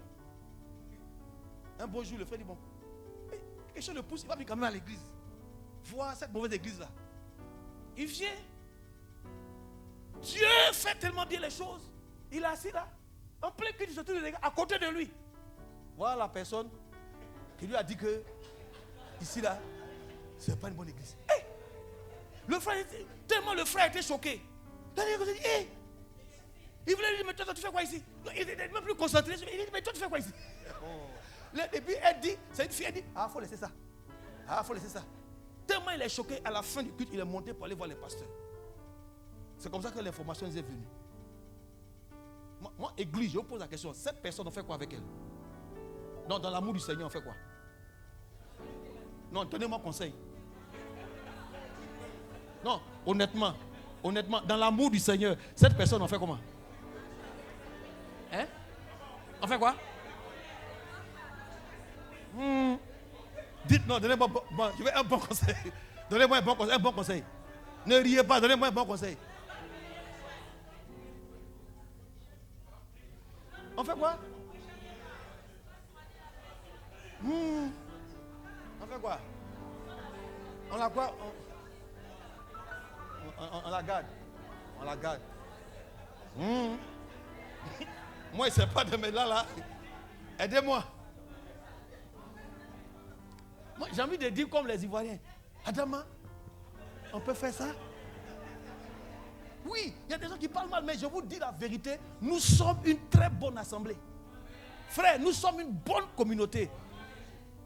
Un beau jour, le frère dit, bon, quelque chose le pousse, il va venir quand même à l'église. Voir cette mauvaise église-là. Il vient. Dieu fait tellement bien les choses. Il est assis là, en plein culte, surtout les gars, à côté de lui. Voilà la personne qui lui a dit que, ici là, ce n'est pas une bonne église. Hey! Le frère, tellement le frère était choqué. Hey! Il voulait lui dire, mais toi, tu fais quoi ici? Il n'était même plus concentré. Il dit, mais toi, tu fais quoi ici? Et puis elle dit, c'est une fille, elle dit, ah, il faut laisser ça. Ah, il faut laisser ça. Tellement il est choqué, à la fin du culte, il est monté pour aller voir les pasteurs. C'est comme ça que l'information est venue. Moi, église, je vous pose la question, cette personne, on fait quoi avec elle? Non, dans l'amour du Seigneur, on fait quoi? Non, donnez-moi conseil. Non, honnêtement, dans l'amour du Seigneur, cette personne, on fait comment? Hein? On fait quoi? Dites non, donnez-moi je veux un bon conseil. Donnez-moi un bon conseil. Ne riez pas, donnez-moi un bon conseil. On fait quoi? On fait quoi? On la quoi? On la garde. On la garde. Moi, je ne sais pas de mettre là. Aidez-moi. Moi, j'ai envie de dire comme les Ivoiriens. Adama, on peut faire ça? Oui, il y a des gens qui parlent mal, mais je vous dis la vérité. Nous sommes une très bonne assemblée. Frère, nous sommes une bonne communauté.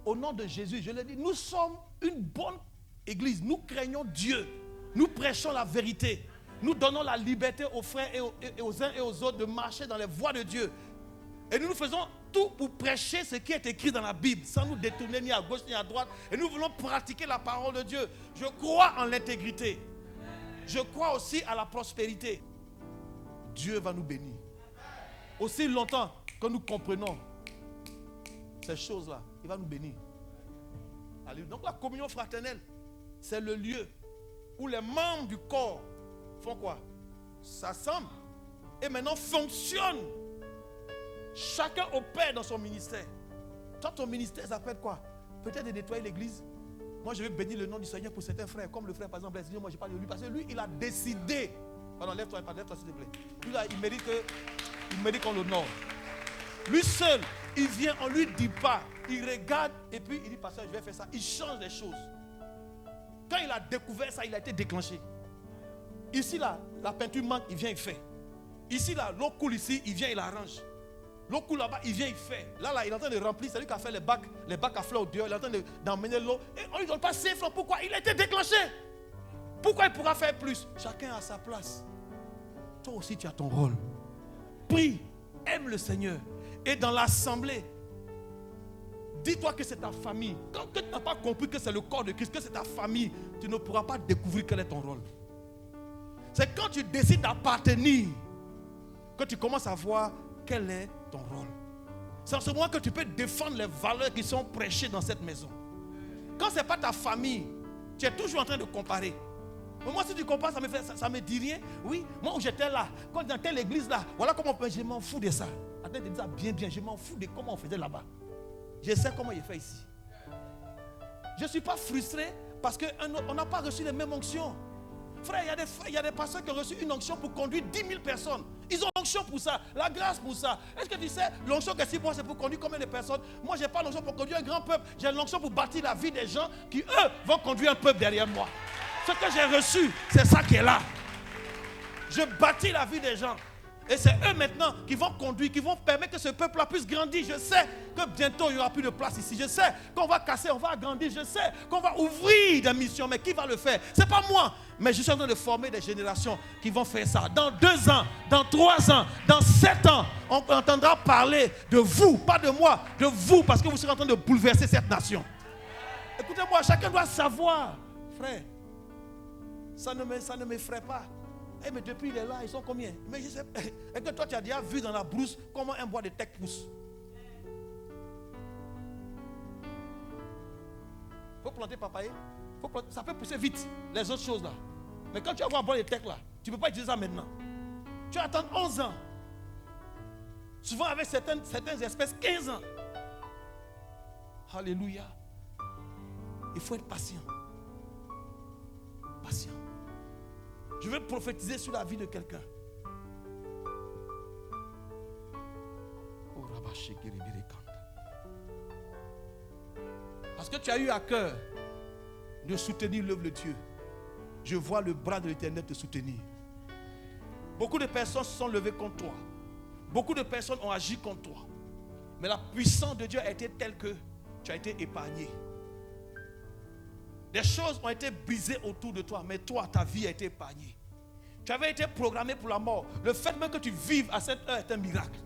Au nom de Jésus, je le dis, nous sommes une bonne église. Nous craignons Dieu. Nous prêchons la vérité. Nous donnons la liberté aux frères et aux uns et aux autres de marcher dans les voies de Dieu. Et nous faisons tout pour prêcher ce qui est écrit dans la Bible, sans nous détourner ni à gauche ni à droite. Et nous voulons pratiquer la parole de Dieu. Je crois en l'intégrité. Je crois aussi à la prospérité. Dieu va nous bénir. Aussi longtemps que nous comprenons ces choses-là, il va nous bénir. Alléluia. Donc la communion fraternelle, c'est le lieu où les membres du corps font quoi? S'assemblent et maintenant fonctionnent. Chacun opère dans son ministère. Toi, ton ministère s'appelle quoi? Peut-être de nettoyer l'église. Moi, je vais bénir le nom du Seigneur pour certains frères, comme le frère, par exemple, moi je parle de lui, parce que lui, il a décidé. Pardon, lève-toi s'il te plaît. Lui, là, il mérite qu'on l'honore. Lui seul, il vient, on ne lui dit pas. Il regarde et puis il dit, pasteur, je vais faire ça. Il change les choses. Quand il a découvert ça, il a été déclenché. Ici, là, la peinture manque, il vient, il fait. Ici, là, l'eau coule ici, il vient, il arrange. L'eau coule là-bas, il vient, il fait. Là, il est en train de remplir. C'est lui qui a fait les bacs à fleurs au dehors. Il est en train d'emmener l'eau. Et on ne lui donne pas 5 francs. Pourquoi? Il a été déclenché. Pourquoi il pourra faire plus? Chacun a sa place. Toi aussi, tu as ton rôle. Prie, aime le Seigneur. Et dans l'assemblée, dis-toi que c'est ta famille. Quand tu n'as pas compris que c'est le corps de Christ, que c'est ta famille, tu ne pourras pas découvrir quel est ton rôle. C'est quand tu décides d'appartenir que tu commences à voir quel est ton rôle. C'est en ce moment que tu peux défendre les valeurs qui sont prêchées dans cette maison. Quand ce n'est pas ta famille, tu es toujours en train de comparer. Mais moi, si tu compares, ça me dit rien. Oui, moi où j'étais là, quand dans telle église là, voilà comment on fait, je m'en fous de ça. Attends, de dire ça bien, je m'en fous de comment on faisait là-bas. Je sais comment il fait ici. Je ne suis pas frustré parce qu'on n'a pas reçu les mêmes onctions. Frère, il y a des pasteurs qui ont reçu une onction pour conduire 10 000 personnes. Ils ont l'onction pour ça, la grâce pour ça. Est-ce que tu sais, l'onction que c'est pour conduire combien de personnes? Moi, je n'ai pas l'onction pour conduire un grand peuple. J'ai l'onction pour bâtir la vie des gens qui, eux, vont conduire un peuple derrière moi. Ce que j'ai reçu, c'est ça qui est là. Je bâtis la vie des gens. Et c'est eux maintenant qui vont conduire, qui vont permettre que ce peuple-là puisse grandir. Je sais que bientôt il n'y aura plus de place ici. Je sais qu'on va casser, on va agrandir. Je sais qu'on va ouvrir des missions. Mais qui va le faire? Ce n'est pas moi. Mais je suis en train de former des générations qui vont faire ça. Dans 2 ans, dans 3 ans, dans 7 ans, on entendra parler de vous, pas de moi, de vous, parce que vous serez en train de bouleverser cette nation. Écoutez-moi, chacun doit savoir, frère, ça ne m'effraie pas. Eh, mais depuis il est là, ils sont combien? Mais je sais, est-ce que toi tu as déjà vu dans la brousse comment un bois de teck pousse? Il faut planter papaye. Ça peut pousser vite, les autres choses là. Mais quand tu vas voir un bois de teck là, tu ne peux pas utiliser ça maintenant. Tu vas attendre 11 ans. Souvent avec certaines espèces, 15 ans. Alléluia. Il faut être patient. Patient. Je veux prophétiser sur la vie de quelqu'un. Parce que tu as eu à cœur de soutenir l'œuvre de Dieu. Je vois le bras de l'Éternel te soutenir. Beaucoup de personnes se sont levées contre toi. Beaucoup de personnes ont agi contre toi. Mais la puissance de Dieu a été telle que tu as été épargné. Des choses ont été brisées autour de toi, mais toi, ta vie a été épargnée. Tu avais été programmé pour la mort. Le fait même que tu vives à cette heure est un miracle.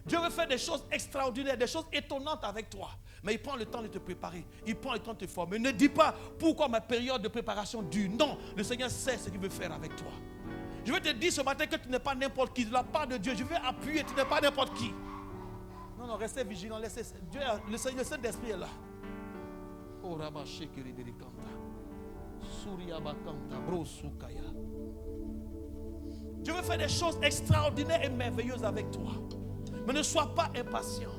Dieu veut faire des choses extraordinaires, des choses étonnantes avec toi. Mais il prend le temps de te préparer. Il prend le temps de te former. Ne dis pas pourquoi ma période de préparation dure. Non, le Seigneur sait ce qu'il veut faire avec toi. Je veux te dire ce matin que tu n'es pas n'importe qui. De la part de Dieu, je vais appuyer, tu n'es pas n'importe qui. Non, restez vigilants. Dieu, le Saint-Esprit est là. Oh, Rabba Shekeri Berikanta. Surya Bakanta, Bro Sukaya. Je veux faire des choses extraordinaires et merveilleuses avec toi. Mais ne sois pas impatient.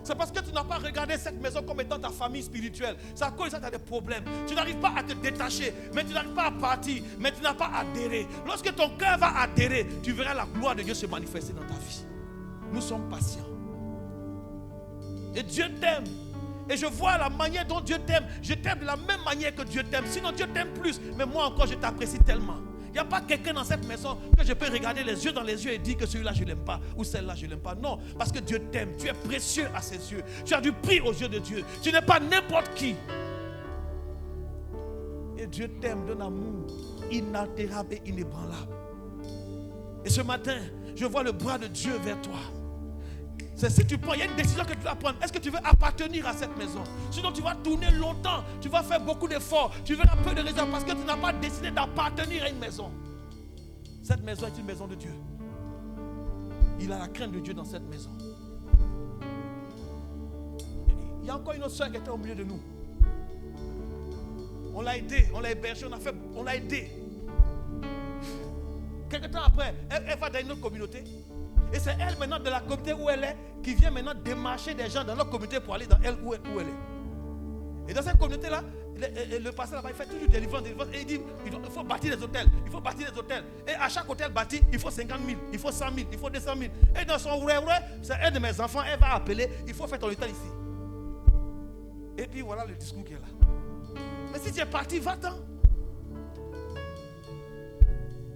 C'est parce que tu n'as pas regardé cette maison comme étant ta famille spirituelle. C'est à cause de ça que tu as des problèmes. Tu n'arrives pas à te détacher, mais tu n'arrives pas à partir, mais tu n'as pas adhéré. Lorsque ton cœur va adhérer, tu verras la gloire de Dieu se manifester dans ta vie. Nous sommes patients. Et Dieu t'aime. Et je vois la manière dont Dieu t'aime. Je t'aime de la même manière que Dieu t'aime. Sinon Dieu t'aime plus. Mais moi encore, je t'apprécie tellement. Il n'y a pas quelqu'un dans cette maison que je peux regarder les yeux dans les yeux et dire que celui-là je ne l'aime pas ou celle-là je ne l'aime pas. Non, parce que Dieu t'aime. Tu es précieux à ses yeux. Tu as du prix aux yeux de Dieu. Tu n'es pas n'importe qui. Et Dieu t'aime d'un amour inaltérable et inébranlable. Et ce matin, je vois le bras de Dieu vers toi. C'est si tu prends, il y a une décision que tu dois prendre. Est-ce que tu veux appartenir à cette maison? Sinon tu vas tourner longtemps. Tu vas faire beaucoup d'efforts. Tu verras peu de résultats parce que tu n'as pas décidé d'appartenir à une maison. Cette maison est une maison de Dieu. Il a la crainte de Dieu dans cette maison. y a encore une autre soeur qui était au milieu de nous. On l'a aidé, on l'a hébergé, on l'a aidé. Quelque temps après, elle va dans une autre communauté. Et c'est elle maintenant de la communauté où elle est qui vient maintenant démarcher des gens dans leur communauté pour aller dans elle où elle est. Et dans cette communauté-là, le pasteur là-bas, il fait toujours des livrances. Et il dit, il faut bâtir des hôtels. Il faut bâtir des hôtels. Et à chaque hôtel bâti, il faut 50 000, il faut 100 000, il faut 200 000. Et dans son ouais, c'est un de mes enfants, elle va appeler, il faut faire ton hôtel ici. Et puis voilà le discours qui est là. Mais si tu es parti, va-t'en.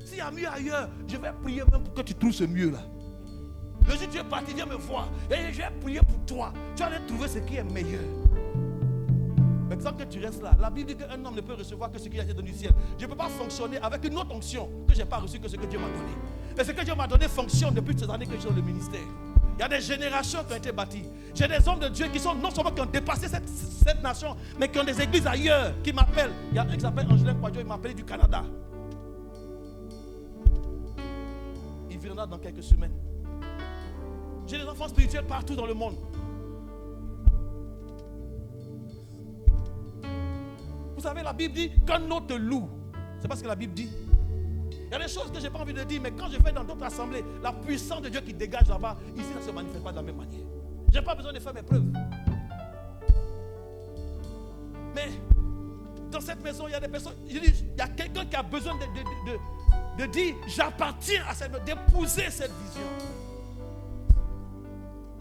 S'il y a mieux ailleurs, je vais prier même pour que tu trouves ce mieux-là. Le jour où tu es parti, viens me voir. Et je vais prier pour toi. Tu vas aller trouver ce qui est meilleur. Mais tant que tu restes là, la Bible dit qu'un homme ne peut recevoir que ce qui a été donné du ciel. Je ne peux pas fonctionner avec une autre onction que je n'ai pas reçue que ce que Dieu m'a donné. Et ce que Dieu m'a donné fonctionne depuis ces années que j'ai dans le ministère. Il y a des générations qui ont été bâties. J'ai des hommes de Dieu qui sont non seulement qui ont dépassé cette nation, mais qui ont des églises ailleurs, qui m'appellent. Il y a un qui s'appelle Angelin Quadio, il m'a appelé du Canada. Il viendra dans quelques semaines. J'ai des enfants spirituels partout dans le monde. Vous savez, la Bible dit qu'un autre loue. C'est pas ce que la Bible dit. Il y a des choses que je n'ai pas envie de dire, mais quand je vais dans d'autres assemblées, la puissance de Dieu qui dégage là-bas, ici, ça ne se manifeste pas de la même manière. Je n'ai pas besoin de faire mes preuves. Mais dans cette maison, il y a des personnes, il y a quelqu'un qui a besoin de dire, j'appartiens à cette maison, d'épouser cette vision.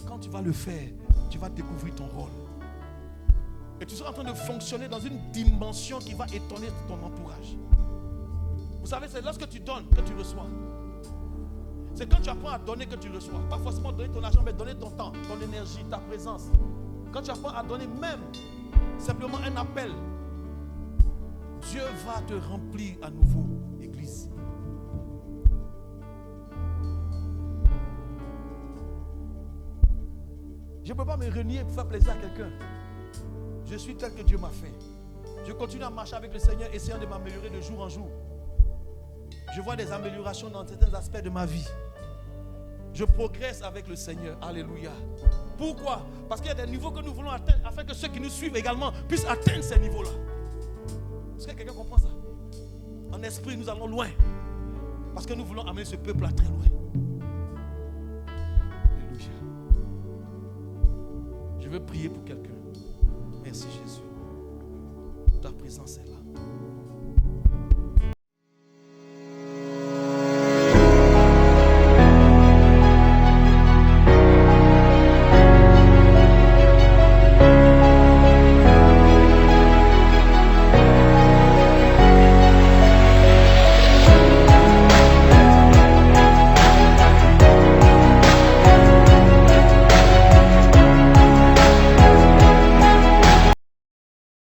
Quand tu vas le faire, tu vas découvrir ton rôle. Et tu seras en train de fonctionner dans une dimension qui va étonner ton entourage. Vous savez, c'est lorsque tu donnes que tu reçois. C'est quand tu apprends à donner que tu reçois. Pas forcément donner ton argent, mais donner ton temps, ton énergie, ta présence. Quand tu apprends à donner même simplement un appel, Dieu va te remplir à nouveau, Église. Je ne peux pas me renier pour faire plaisir à quelqu'un. Je suis tel que Dieu m'a fait. Je continue à marcher avec le Seigneur, essayant de m'améliorer de jour en jour. Je vois des améliorations dans certains aspects de ma vie. Je progresse avec le Seigneur. Alléluia. Pourquoi? Parce qu'il y a des niveaux que nous voulons atteindre afin que ceux qui nous suivent également puissent atteindre ces niveaux-là. Est-ce que quelqu'un comprend ça? En esprit, nous allons loin. Parce que nous voulons amener ce peuple à très loin. Alléluia. Je veux prier pour quelqu'un. Merci Jésus. Ta présence est là.